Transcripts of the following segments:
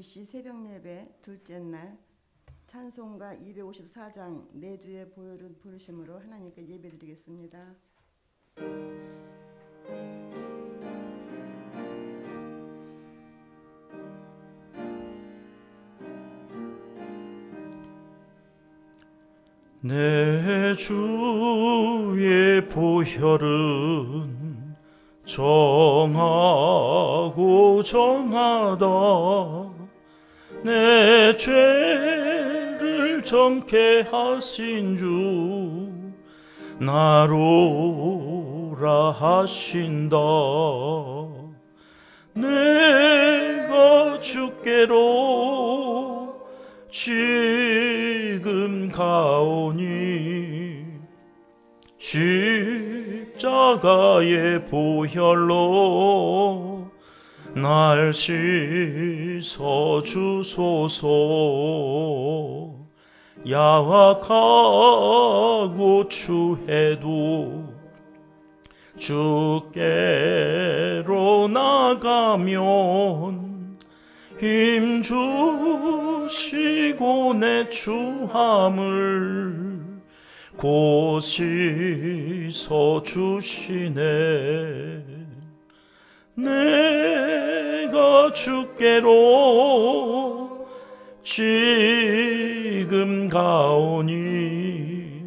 MBC 새벽예배 둘째 날 찬송가 254장 내 주의 보혈은 부르심으로 하나님께 예배드리겠습니다. 내 주의 보혈은 정하고 정하다. 내 죄를 정케 하신 주 나로라 하신다. 내가 주께로 지금 가오니 십자가의 보혈로 날 씻어 주소서. 야악하고 추해도 주께로 나가면 힘 주시고 내 추함을 곧 씻어 주시네. 내가 주께로 지금 가오니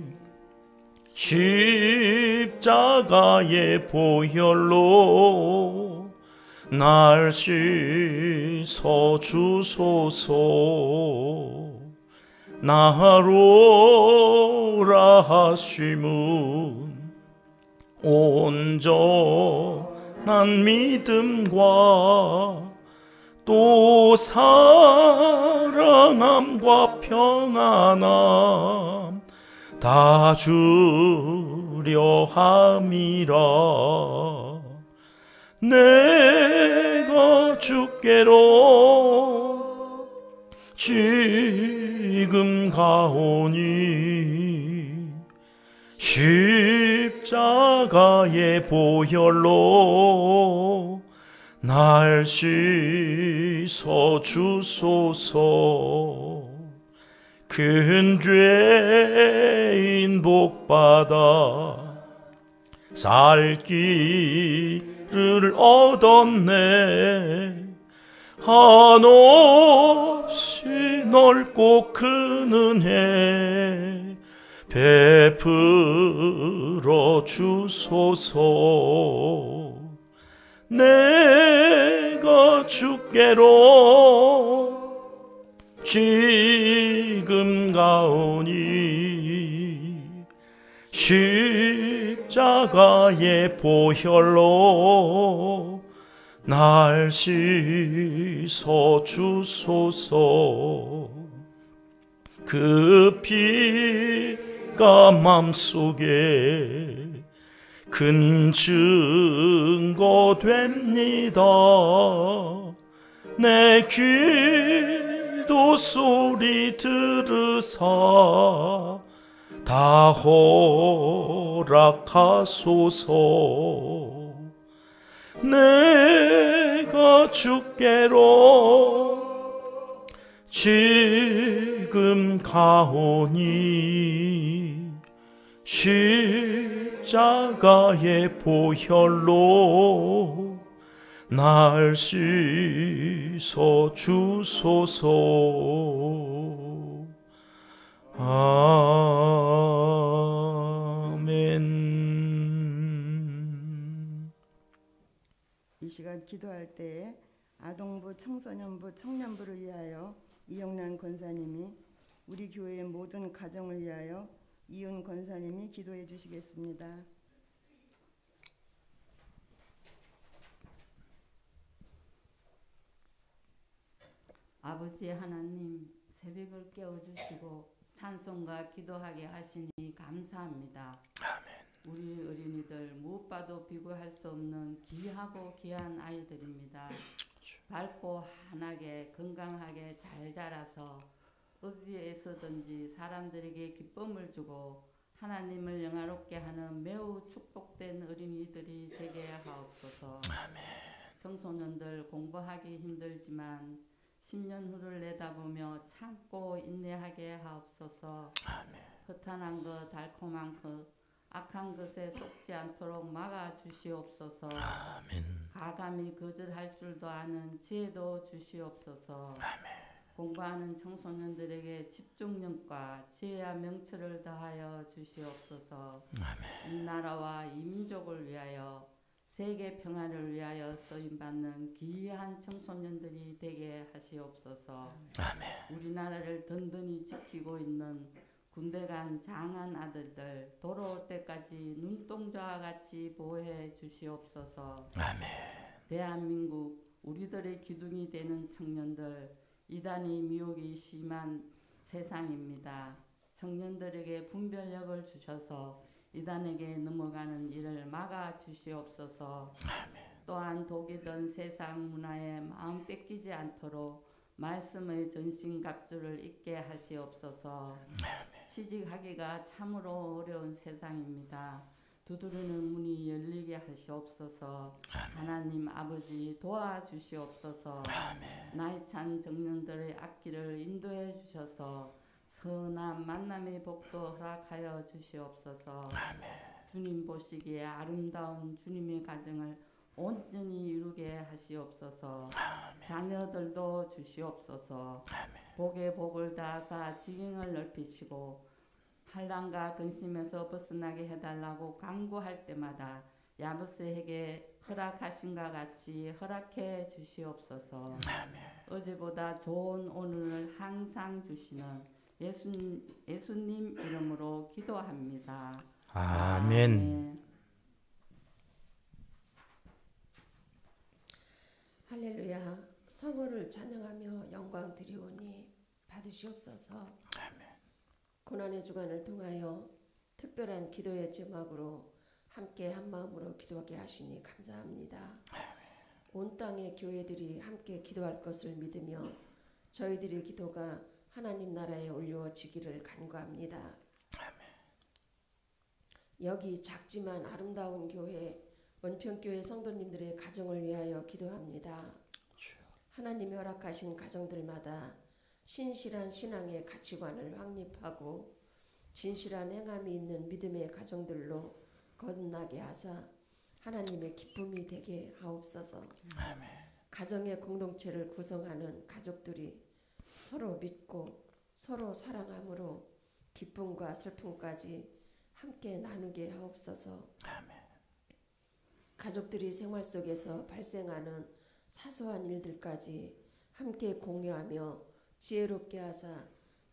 십자가의 보혈로 날 씻어 주소서. 나로라 하심은 온전한 믿음과 또 사랑함과 평안함 다 주려 함이라. 내가 주께로 지금 가오니 십자가의 보혈로 날 씻어 주소서. 큰 죄인 복받아 살 길을 얻었네. 한없이 넓고 큰 은혜 베풀어 주소서. 내가 주께로 지금 가오니 십자가의 보혈로 날 씻어 주소서. 그 피가 맘속에 큰 증거 됩니다. 내 기도 소리 들으사 다 허락하소서. 내가 주께로 지금 가오니 십자가의 보혈로 날 씻어 주소서. 아멘. 이 시간 기도할 때에 아동부, 청소년부, 청년부를 위하여 이영란 권사님이, 우리 교회의 모든 가정을 위하여 이윤 권사님이 기도해 주시겠습니다. 아버지 하나님, 새벽을 깨워주시고 찬송과 기도하게 하시니 감사합니다. 아멘. 우리 어린이들 무엇봐도 비교할 수 없는 귀하고 귀한 아이들입니다. 밝고 환하게 건강하게 잘 자라서 어디에서든지 사람들에게 기쁨을 주고 하나님을 영화롭게 하는 매우 축복된 어린이들이 되게 하옵소서. 아멘. 청소년들 공부하기 힘들지만 10년 후를 내다보며 참고 인내하게 하옵소서. 허탄한 것 달콤한 것 악한 것에 속지 않도록 막아 주시옵소서. 가감히 거절할 줄도 아는 지혜도 주시옵소서. 공부하는 청소년들에게 집중력과 지혜와 명철을 더하여 주시옵소서. 이 나라와 이 민족을 위하여 세계 평화를 위하여 쓰임받는 귀한 청소년들이 되게 하시옵소서. 우리나라를 든든히 지키고 있는 군대 간 장한 아들들 돌아올 때까지 눈동자와 같이 보호해 주시옵소서. 대한민국 우리들의 기둥이 되는 청년들, 이단의 미혹이 심한 세상입니다. 청년들에게 분별력을 주셔서 이단에게 넘어가는 일을 막아 주시옵소서. 또한 독이 든 세상 문화에 마음 뺏기지 않도록 말씀의 전신갑주를 잊게 하시옵소서. 취직하기가 참으로 어려운 세상입니다. 두드리는 문이 열리게 하시옵소서. 하나님 아버지 도와주시옵소서. 나이 찬 청년들의 앞길을 인도해 주셔서 선한 만남의 복도 허락하여 주시옵소서. 주님 보시기에 아름다운 주님의 가정을 온전히 이루게 하시옵소서. 자녀들도 주시옵소서. 복에 복을 다하사 지경을 넓히시고 환난과 근심에서 벗어나게 해달라고 간구할 때마다 야부스에게 허락하신과 같이 허락해 주시옵소서. 어제보다 좋은 오늘을 항상 주시는 예수님 이름으로 기도합니다. 아멘. 할렐루야. 성호를 찬양하며 영광 드리오니 받으시옵소서. 고난의 주간을 통하여 특별한 기도의 제목으로 함께 한 마음으로 기도하게 하시니 감사합니다. 온 땅의 교회들이 함께 기도할 것을 믿으며 저희들의 기도가 하나님 나라에 올려지기를 간구합니다. 여기 작지만 아름다운 교회 은평교회 성도님들의 가정을 위하여 기도합니다. 하나님이 허락하신 가정들마다 신실한 신앙의 가치관을 확립하고 진실한 행함이 있는 믿음의 가정들로 거듭나게 하사 하나님의 기쁨이 되게 하옵소서. 가정의 공동체를 구성하는 가족들이 서로 믿고 서로 사랑함으로 기쁨과 슬픔까지 함께 나누게 하옵소서. 가족들이 생활 속에서 발생하는 사소한 일들까지 함께 공유하며 지혜롭게 하사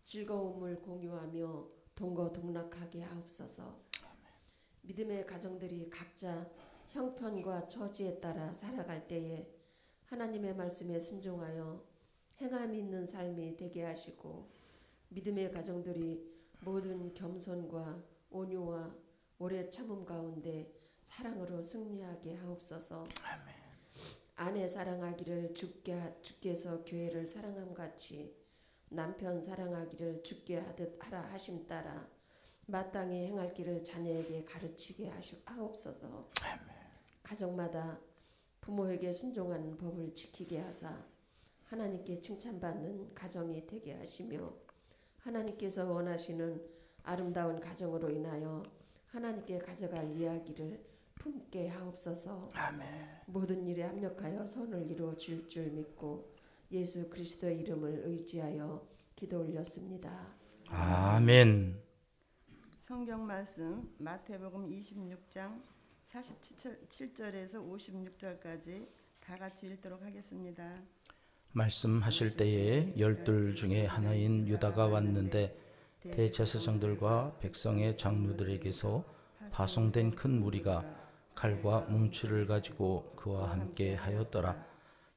즐거움을 공유하며 동거동락하게 하옵소서. 믿음의 가정들이 각자 형편과 처지에 따라 살아갈 때에 하나님의 말씀에 순종하여 행함이 있는 삶이 되게 하시고 믿음의 가정들이 모든 겸손과 온유와 오래 참음 가운데 사랑으로 승리하게 하옵소서. 아내 사랑하기를 주께서 교회를 사랑함 같이 남편 사랑하기를 주께 하듯 하라 하심 따라 마땅히 행할 길을 자녀에게 가르치게 하옵소서. 가정마다 부모에게 순종하는 법을 지키게 하사 하나님께 칭찬받는 가정이 되게 하시며 하나님께서 원하시는 아름다운 가정으로 인하여 하나님께 가져갈 이야기를 품게 하옵소서. 모든 일에 합력하여 선을 이루어 줄 믿고 예수 그리스도의 이름을 의지하여 기도 올렸습니다. 아멘. 성경 말씀 마태복음 26장 47절에서 56절까지 다 같이 읽도록 하겠습니다. 말씀하실 때에 열둘 중에 하나인 유다가 왔는데 대제사장들과 백성의 장로들에게서 파송된 큰 무리가 칼과 뭉치를 가지고 그와 함께 하였더라.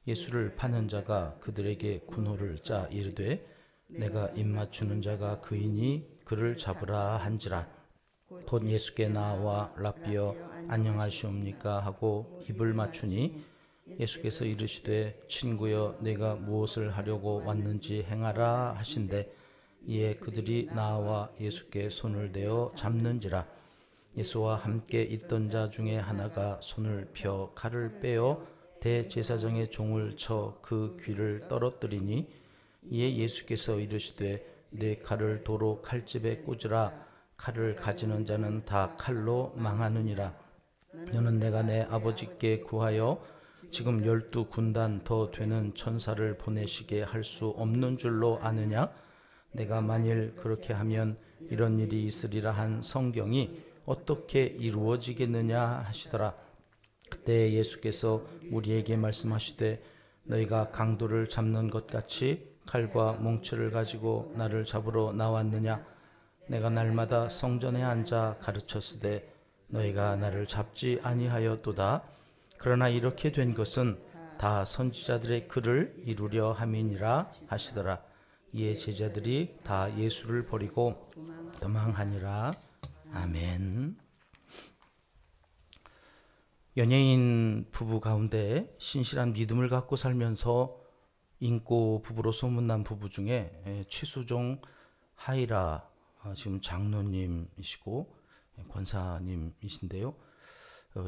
예수를 파는 자가 그들에게 군호를 짜 이르되 내가 입맞추는 자가 그이니 그를 잡으라 한지라. 곧 예수께 나와 랍비여 안녕하시옵니까 하고 입을 맞추니 예수께서 이르시되 친구여 내가 무엇을 하려고 왔는지 행하라 하신대. 이에 그들이 나와 예수께 손을 대어 잡는지라. 예수와 함께 있던 자 중에 하나가 손을 펴 칼을 빼어 대제사장의 종을 쳐 그 귀를 떨어뜨리니 이에 예수께서 이르시되 내 칼을 도로 칼집에 꽂으라. 칼을 가지는 자는 다 칼로 망하느니라. 너는 내가 내 아버지께 구하여 지금 12군단 더 되는 천사를 보내시게 할 수 없는 줄로 아느냐? 내가 만일 그렇게 하면 이런 일이 있으리라 한 성경이 어떻게 이루어지겠느냐 하시더라. 그때 예수께서 우리에게 말씀하시되 너희가 강도를 잡는 것 같이 칼과 몽치를 가지고 나를 잡으러 나왔느냐? 내가 날마다 성전에 앉아 가르쳤으되 너희가 나를 잡지 아니하였도다. 그러나 이렇게 된 것은 다 선지자들의 글을 이루려 함이니라 하시더라. 이에 제자들이 다 예수를 버리고 도망하니라. 아멘. 연예인 부부 가운데 신실한 믿음을 갖고 살면서 인고 부부로 소문난 부부 중에 최수종 하이라 지금 장로님이시고 권사님이신데요.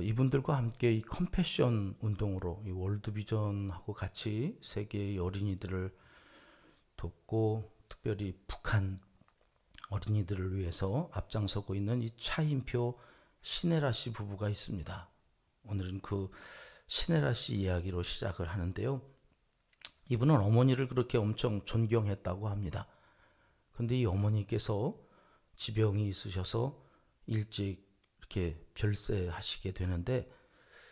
이분들과 함께 이 컴패션 운동으로 이 월드비전하고 같이 세계의 어린이들을 돕고 특별히 북한 어린이들을 위해서 앞장서고 있는 이 차인표 신혜라 씨 부부가 있습니다. 오늘은 그 신혜라 씨 이야기로 시작을 하는데요. 이분은 어머니를 그렇게 엄청 존경했다고 합니다. 그런데 이 어머니께서 지병이 있으셔서 일찍 이렇게 별세하시게 되는데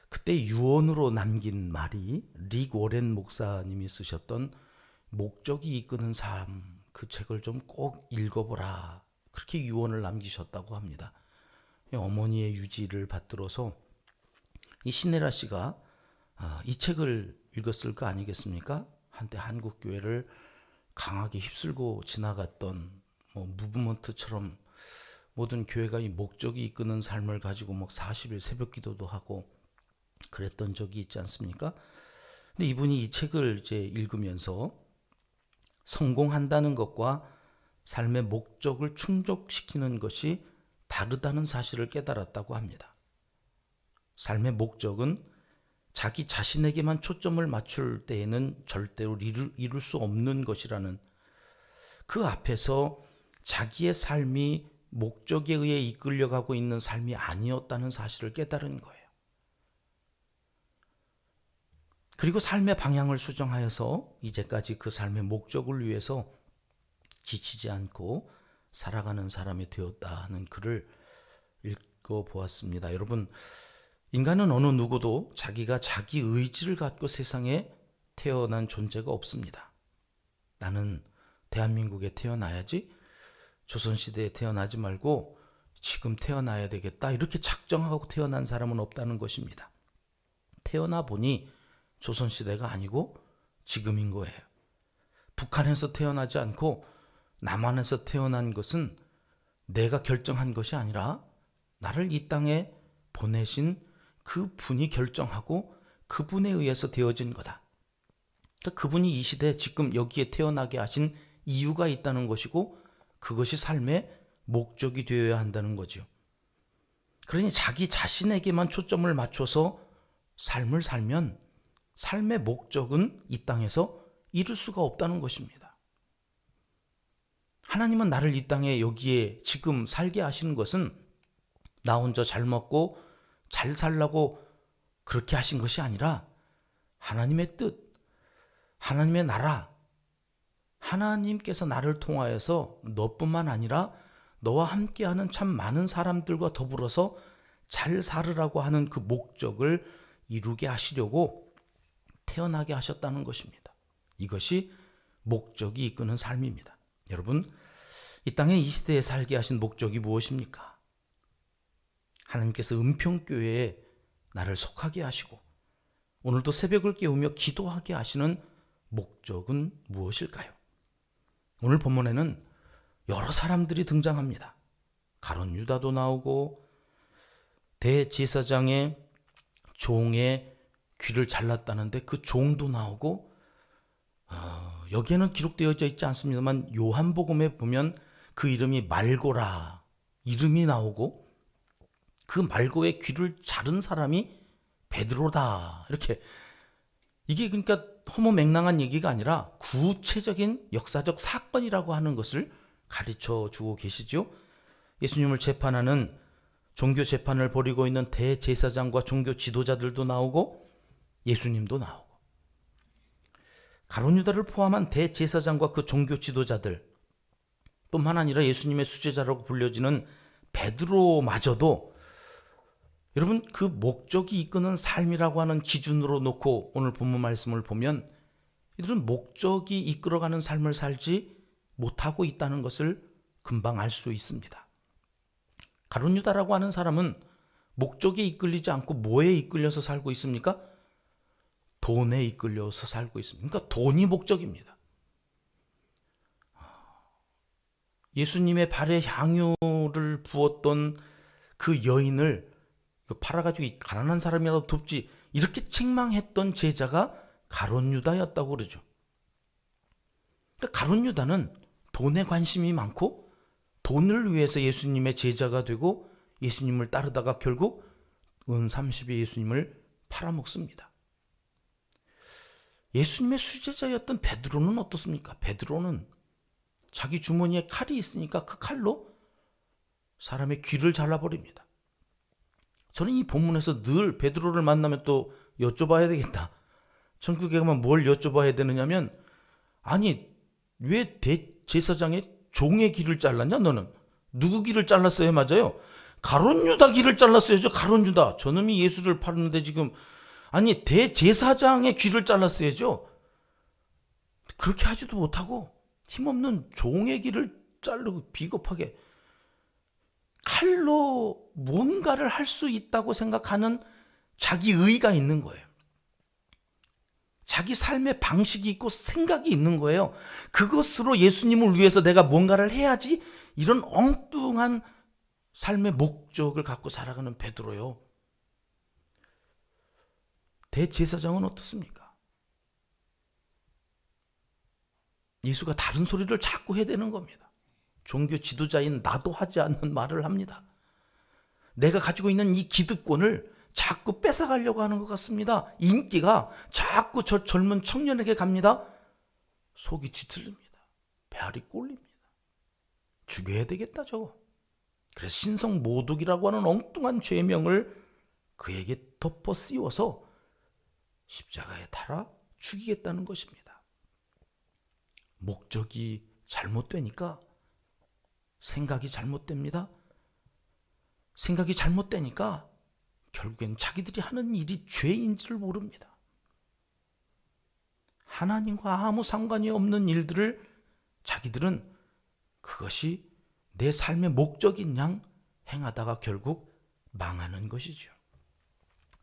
그때 유언으로 남긴 말이 릭 워렌 목사님이 쓰셨던 목적이 이끄는 삶, 그 책을 좀 꼭 읽어보라, 그렇게 유언을 남기셨다고 합니다. 어머니의 유지를 받들어서 이 신혜라 씨가 이 책을 읽었을 거 아니겠습니까? 한때 한국 교회를 강하게 휩쓸고 지나갔던 무브먼트처럼 모든 교회가 이 목적이 이끄는 삶을 가지고 40일 새벽 기도도 하고 그랬던 적이 있지 않습니까? 근데 이분이 이 책을 이제 읽으면서 성공한다는 것과 삶의 목적을 충족시키는 것이 다르다는 사실을 깨달았다고 합니다. 삶의 목적은 자기 자신에게만 초점을 맞출 때에는 절대로 이룰 수 없는 것이라는, 그 앞에서 자기의 삶이 목적에 의해 이끌려가고 있는 삶이 아니었다는 사실을 깨달은 거예요. 그리고 삶의 방향을 수정하여서 이제까지 그 삶의 목적을 위해서 지치지 않고 살아가는 사람이 되었다는 글을 읽어보았습니다. 여러분, 인간은 어느 누구도 자기가 자기 의지를 갖고 세상에 태어난 존재가 없습니다. 나는 대한민국에 태어나야지, 조선시대에 태어나지 말고 지금 태어나야 되겠다, 이렇게 작정하고 태어난 사람은 없다는 것입니다. 태어나 보니 조선시대가 아니고 지금인 거예요. 북한에서 태어나지 않고 남한에서 태어난 것은 내가 결정한 것이 아니라 나를 이 땅에 보내신 그 분이 결정하고 그분에 의해서 되어진 거다. 그러니까 그분이 이 시대에 지금 여기에 태어나게 하신 이유가 있다는 것이고 그것이 삶의 목적이 되어야 한다는 거죠. 그러니 자기 자신에게만 초점을 맞춰서 삶을 살면 삶의 목적은 이 땅에서 이룰 수가 없다는 것입니다. 하나님은 나를 이 땅에 여기에 지금 살게 하시는 것은 나 혼자 잘 먹고 잘 살라고 그렇게 하신 것이 아니라 하나님의 뜻, 하나님의 나라, 하나님께서 나를 통하여서 너뿐만 아니라 너와 함께하는 참 많은 사람들과 더불어서 잘 살으라고 하는 그 목적을 이루게 하시려고 태어나게 하셨다는 것입니다. 이것이 목적이 이끄는 삶입니다. 여러분, 이 땅에 이 시대에 살게 하신 목적이 무엇입니까? 하나님께서 은평교회에 나를 속하게 하시고 오늘도 새벽을 깨우며 기도하게 하시는 목적은 무엇일까요? 오늘 본문에는 여러 사람들이 등장합니다. 가룟 유다도 나오고 대제사장의 종의 귀를 잘랐다는데 그 종도 나오고, 여기에는 기록되어져 있지 않습니다만 요한복음에 보면 그 이름이 말고라 이름이 나오고 그 말고의 귀를 자른 사람이 베드로다, 이렇게 이게 그러니까 허무맹랑한 얘기가 아니라 구체적인 역사적 사건이라고 하는 것을 가르쳐 주고 계시죠. 예수님을 재판하는 종교 재판을 벌이고 있는 대제사장과 종교 지도자들도 나오고 예수님도 나오고, 가룟 유다를 포함한 대제사장과 그 종교 지도자들 뿐만 아니라 예수님의 수제자라고 불려지는 베드로마저도 여러분 그 목적이 이끄는 삶이라고 하는 기준으로 놓고 오늘 본문 말씀을 보면 이들은 목적이 이끌어가는 삶을 살지 못하고 있다는 것을 금방 알 수 있습니다. 가룟 유다라고 하는 사람은 목적에 이끌리지 않고 뭐에 이끌려서 살고 있습니까? 돈에 이끌려서 살고 있습니다. 그러니까 돈이 목적입니다. 예수님의 발에 향유를 부었던 그 여인을 팔아가지고 가난한 사람이라도 돕지, 이렇게 책망했던 제자가 가룟 유다였다고 그러죠. 그러니까 가룟 유다는 돈에 관심이 많고 돈을 위해서 예수님의 제자가 되고 예수님을 따르다가 결국 은 30에 예수님을 팔아먹습니다. 예수님의 수제자였던 베드로는 어떻습니까? 베드로는 자기 주머니에 칼이 있으니까 그 칼로 사람의 귀를 잘라버립니다. 저는 이 본문에서 늘 베드로를 만나면 또 여쭤봐야 되겠다. 천국에 가면 뭘 여쭤봐야 되느냐면, 아니 왜 대제사장의 종의 귀를 잘랐냐? 너는 누구 귀를 잘랐어요? 맞아요. 가룟 유다 귀를 잘랐어야죠. 가룟 유다. 저놈이 예수를 팔았는데 지금, 아니 대제사장의 귀를 잘랐어야죠. 그렇게 하지도 못하고 힘없는 종의 귀를 자르고 비겁하게 칼로 뭔가를 할 수 있다고 생각하는 자기 의가 있는 거예요. 자기 삶의 방식이 있고 생각이 있는 거예요. 그것으로 예수님을 위해서 내가 뭔가를 해야지, 이런 엉뚱한 삶의 목적을 갖고 살아가는 베드로요. 대제사장은 어떻습니까? 예수가 다른 소리를 자꾸 해대는 겁니다. 종교 지도자인 나도 하지 않는 말을 합니다. 내가 가지고 있는 이 기득권을 자꾸 뺏어가려고 하는 것 같습니다. 인기가 자꾸 저 젊은 청년에게 갑니다. 속이 뒤틀립니다. 배알이 꼴립니다. 죽여야 되겠다 저거. 그래서 신성모독이라고 하는 엉뚱한 죄명을 그에게 덮어 씌워서 십자가에 달아 죽이겠다는 것입니다. 목적이 잘못되니까 생각이 잘못됩니다. 생각이 잘못되니까 결국엔 자기들이 하는 일이 죄인지를 모릅니다. 하나님과 아무 상관이 없는 일들을 자기들은 그것이 내 삶의 목적인 양 행하다가 결국 망하는 것이죠.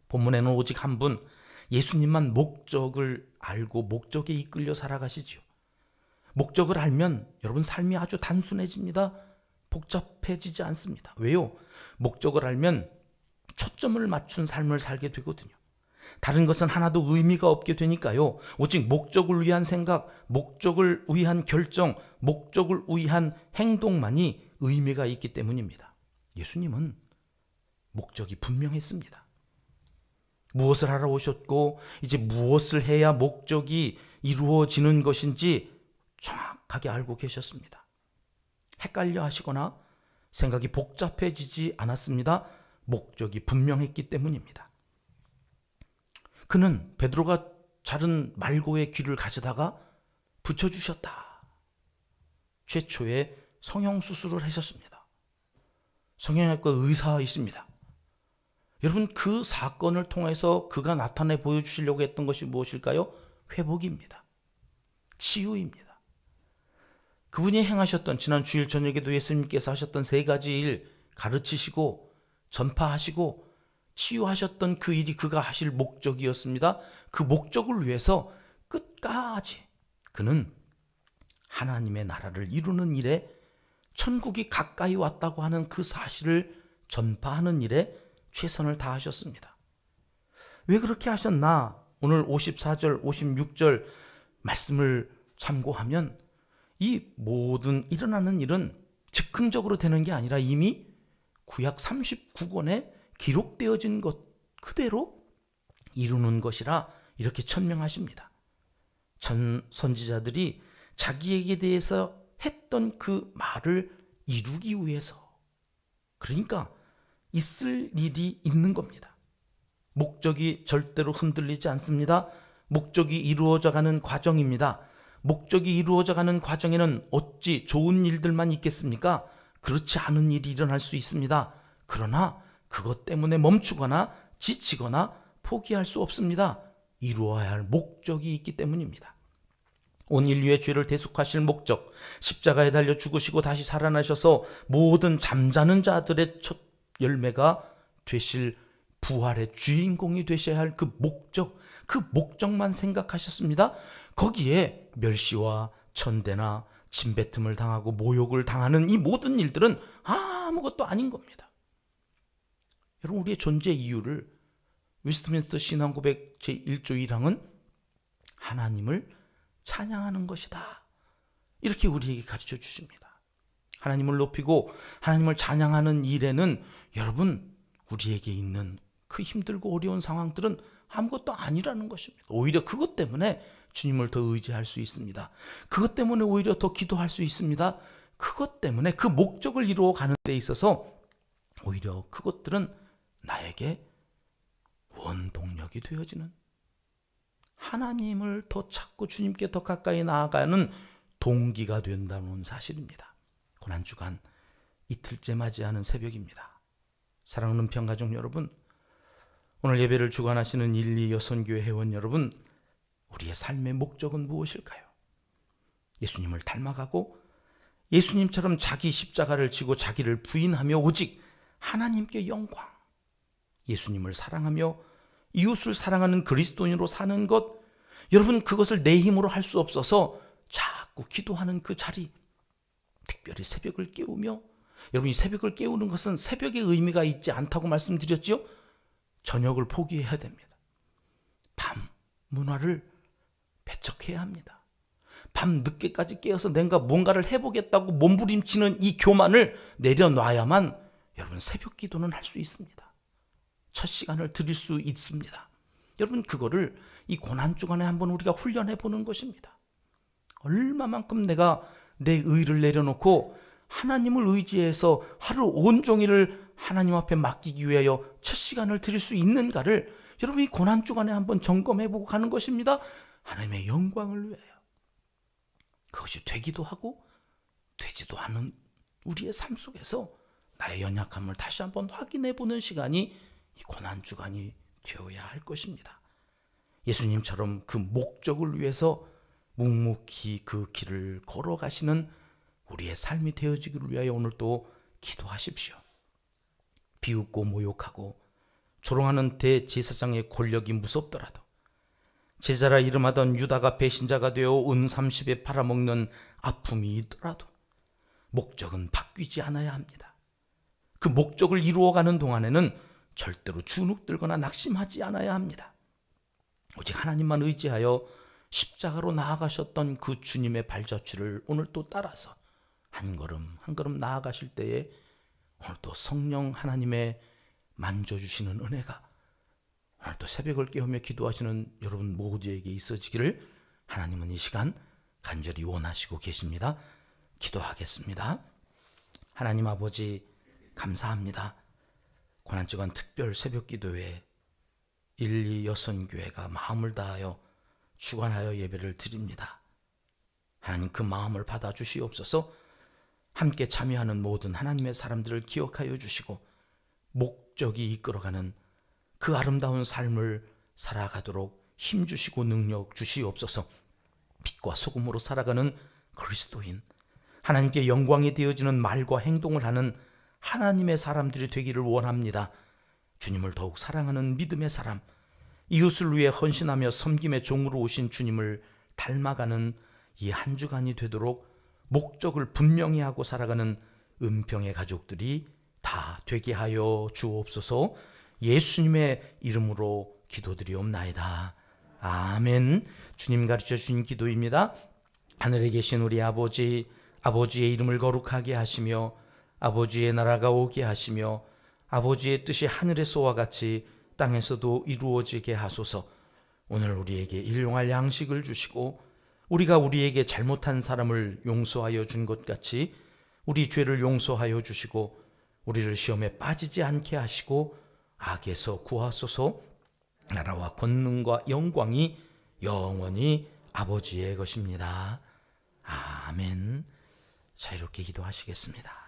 본문에는 오직 한 분, 예수님만 목적을 알고 목적에 이끌려 살아가시죠. 목적을 알면 여러분 삶이 아주 단순해집니다. 복잡해지지 않습니다. 왜요? 목적을 알면 초점을 맞춘 삶을 살게 되거든요. 다른 것은 하나도 의미가 없게 되니까요. 오직 목적을 위한 생각, 목적을 위한 결정, 목적을 위한 행동만이 의미가 있기 때문입니다. 예수님은 목적이 분명했습니다. 무엇을 하러 오셨고 이제 무엇을 해야 목적이 이루어지는 것인지 정확하게 알고 계셨습니다. 헷갈려 하시거나 생각이 복잡해지지 않았습니다. 목적이 분명했기 때문입니다. 그는 베드로가 자른 말고의 귀를 가져다가 붙여주셨다. 최초의 성형수술을 하셨습니다. 성형외과 의사이십니다. 여러분, 그 사건을 통해서 그가 나타내 보여주시려고 했던 것이 무엇일까요? 회복입니다. 치유입니다. 그분이 행하셨던, 지난 주일 저녁에도 예수님께서 하셨던 세 가지 일 가르치시고 전파하시고 치유하셨던 그 일이 그가 하실 목적이었습니다. 그 목적을 위해서 끝까지 그는 하나님의 나라를 이루는 일에, 천국이 가까이 왔다고 하는 그 사실을 전파하는 일에 최선을 다하셨습니다. 왜 그렇게 하셨나? 오늘 54절, 56절 말씀을 참고하면 이 모든 일어나는 일은 즉흥적으로 되는 게 아니라 이미 구약 39권에 기록되어진 것 그대로 이루는 것이라 이렇게 천명하십니다. 전 선지자들이 자기에게 대해서 했던 그 말을 이루기 위해서, 그러니까 있을 일이 있는 겁니다. 목적이 절대로 흔들리지 않습니다. 목적이 이루어져가는 과정입니다. 목적이 이루어져가는 과정에는 어찌 좋은 일들만 있겠습니까? 그렇지 않은 일이 일어날 수 있습니다. 그러나 그것 때문에 멈추거나 지치거나 포기할 수 없습니다. 이루어야 할 목적이 있기 때문입니다. 온 인류의 죄를 대속하실 목적, 십자가에 달려 죽으시고 다시 살아나셔서 모든 잠자는 자들의 첫 열매가 되실 부활의 주인공이 되셔야 할 그 목적, 그 목적만 생각하셨습니다. 거기에 멸시와 천대나 침뱉음을 당하고 모욕을 당하는 이 모든 일들은 아무것도 아닌 겁니다. 여러분, 우리의 존재 이유를 웨스트민스터 신앙고백 제1조 1항은 하나님을 찬양하는 것이다, 이렇게 우리에게 가르쳐 주십니다. 하나님을 높이고 하나님을 찬양하는 일에는 여러분, 우리에게 있는 그 힘들고 어려운 상황들은 아무것도 아니라는 것입니다. 오히려 그것 때문에 주님을 더 의지할 수 있습니다. 그것 때문에 오히려 더 기도할 수 있습니다. 그것 때문에 그 목적을 이루어가는 데 있어서 오히려 그것들은 나에게 원동력이 되어지는, 하나님을 더 찾고 주님께 더 가까이 나아가는 동기가 된다는 사실입니다. 고난주간 이틀째 맞이하는 새벽입니다. 사랑하는 평가족 여러분, 오늘 예배를 주관하시는 1, 2 여선교회 회원 여러분, 우리의 삶의 목적은 무엇일까요? 예수님을 닮아가고 예수님처럼 자기 십자가를 지고 자기를 부인하며 오직 하나님께 영광, 예수님을 사랑하며 이웃을 사랑하는 그리스도인으로 사는 것, 여러분, 그것을 내 힘으로 할 수 없어서 자꾸 기도하는 그 자리, 특별히 새벽을 깨우며, 여러분, 이 새벽을 깨우는 것은 새벽의 의미가 있지 않다고 말씀드렸죠? 저녁을 포기해야 됩니다. 밤 문화를 배척해야 합니다. 밤 늦게까지 깨어서 내가 뭔가를 해보겠다고 몸부림치는 이 교만을 내려놔야만 여러분, 새벽 기도는 할 수 있습니다. 첫 시간을 드릴 수 있습니다. 여러분, 그거를 이 고난주간에 한번 우리가 훈련해 보는 것입니다. 얼마만큼 내가 내 의를 내려놓고 하나님을 의지해서 하루 온종일을 하나님 앞에 맡기기 위하여 첫 시간을 드릴 수 있는가를 여러분, 이 고난주간에 한번 점검해 보고 가는 것입니다. 하나님의 영광을 위하여. 그것이 되기도 하고 되지도 않은 우리의 삶 속에서 나의 연약함을 다시 한번 확인해 보는 시간이 이 고난주간이 되어야 할 것입니다. 예수님처럼 그 목적을 위해서 묵묵히 그 길을 걸어가시는 우리의 삶이 되어지기를 위하여 오늘 또 기도하십시오. 비웃고 모욕하고 조롱하는 대제사장의 권력이 무섭더라도, 제자라 이름하던 유다가 배신자가 되어 은 30에 팔아먹는 아픔이 있더라도 목적은 바뀌지 않아야 합니다. 그 목적을 이루어가는 동안에는 절대로 주눅들거나 낙심하지 않아야 합니다. 오직 하나님만 의지하여 십자가로 나아가셨던 그 주님의 발자취를 오늘 또 따라서 한 걸음 한 걸음 나아가실 때에 오늘 또 성령 하나님의 만져주시는 은혜가 오늘 또 새벽을 깨우며 기도하시는 여러분 모두에게 있어지기를 하나님은 이 시간 간절히 원하시고 계십니다. 기도하겠습니다. 하나님 아버지, 감사합니다. 고난주간 특별 새벽 기도회 1, 2 여선교회가 마음을 다하여 주관하여 예배를 드립니다. 하나님, 그 마음을 받아주시옵소서. 함께 참여하는 모든 하나님의 사람들을 기억하여 주시고 목적이 이끌어가는 그 아름다운 삶을 살아가도록 힘주시고 능력 주시옵소서. 빛과 소금으로 살아가는 그리스도인, 하나님께 영광이 되어지는 말과 행동을 하는 하나님의 사람들이 되기를 원합니다. 주님을 더욱 사랑하는 믿음의 사람, 이웃을 위해 헌신하며 섬김의 종으로 오신 주님을 닮아가는 이 한 주간이 되도록 목적을 분명히 하고 살아가는 은평의 가족들이 다 되게 하여 주옵소서. 예수님의 이름으로 기도드리옵나이다. 아멘. 주님 가르쳐 주신 기도입니다. 하늘에 계신 우리 아버지, 아버지의 이름을 거룩하게 하시며 아버지의 나라가 오게 하시며 아버지의 뜻이 하늘에서와 같이 땅에서도 이루어지게 하소서. 오늘 우리에게 일용할 양식을 주시고 우리가 우리에게 잘못한 사람을 용서하여 준 것 같이 우리 죄를 용서하여 주시고 우리를 시험에 빠지지 않게 하시고 악에서 구하소서. 나라와 권능과 영광이 영원히 아버지의 것입니다. 아멘. 자, 이렇게 기도하시겠습니다.